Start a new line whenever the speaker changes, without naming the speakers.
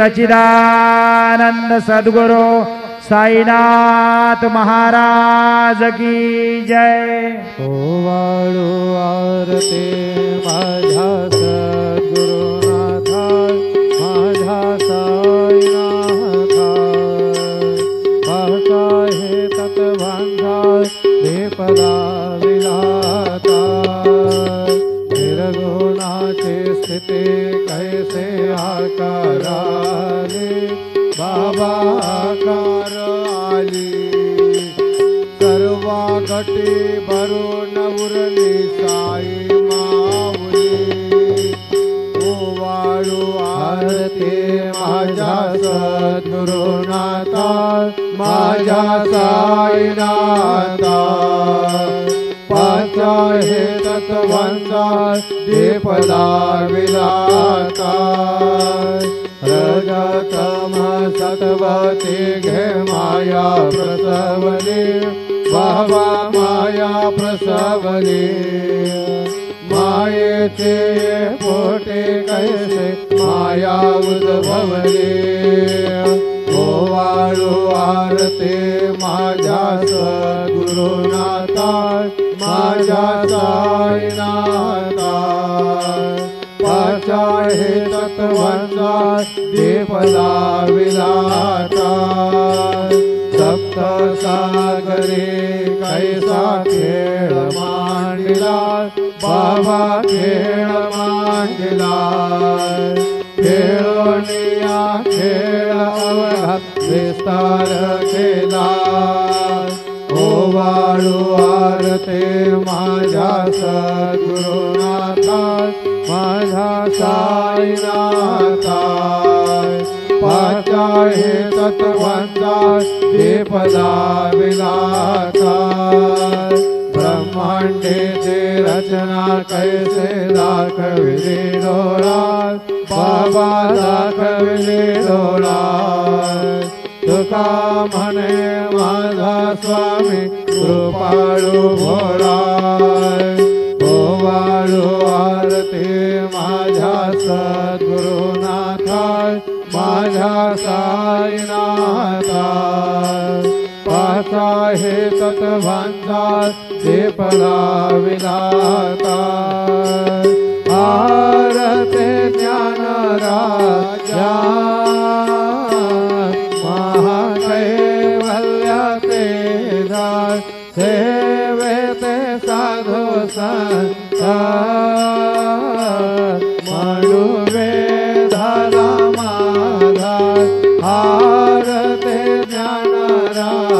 सच्चिदानंद सद्गुरु साईनाथ महाराज की जय।
ओवाळू आरती माझ्या सद्गुरुनाथा माझ्या साईनाथा पाहता हे तत्वांधा देपदा विलाता निर्गुणाची स्थिती कैसे आकाराले बाबा आकार आली सर्वा गटी भरून उरली साई माऊली ओवाळू आरती माझ्या सद्गुरुनाथा माझ्या साईनाथा पाचा हे तत्वांचा देपदा विलाता रजतम सत्वते घे माया प्रसवले बाबा माया प्रसवले मायेचे पोटे कैसे माया उद्भवले ओवाळू आरती माझ्या सद्गुरुनाथा माझ्या साईनाथा पाचा हे तत्वांचा देपदा विलाता सप्त सागरे कैसा खेळ मांडला बाबा खेळ मांडला खेळोनिया खेळ अवघा विस्तार केला ओवाळू आरती माझ्या सद्गुरुनाथा माझ्या साईनाथा पाचा हे तत्वांचा देपदा विलाता ब्रह्मांडेचे रचना कैसे दाखविले डोळा बाबा दाखविले डोळा तुका म्हणे माझा स्वामी कृपाळू भोळा ओवाळू आरती माझ्या सद्गुरुनाथा माझ्या साईनाथा पाचा हे तत्वांचा देपदा विलाता आरती ज्ञान राजा महाकैवल्यते दाय सेवेते साधु संत म्हणू वेदाला माझा आरती ज्ञान राजा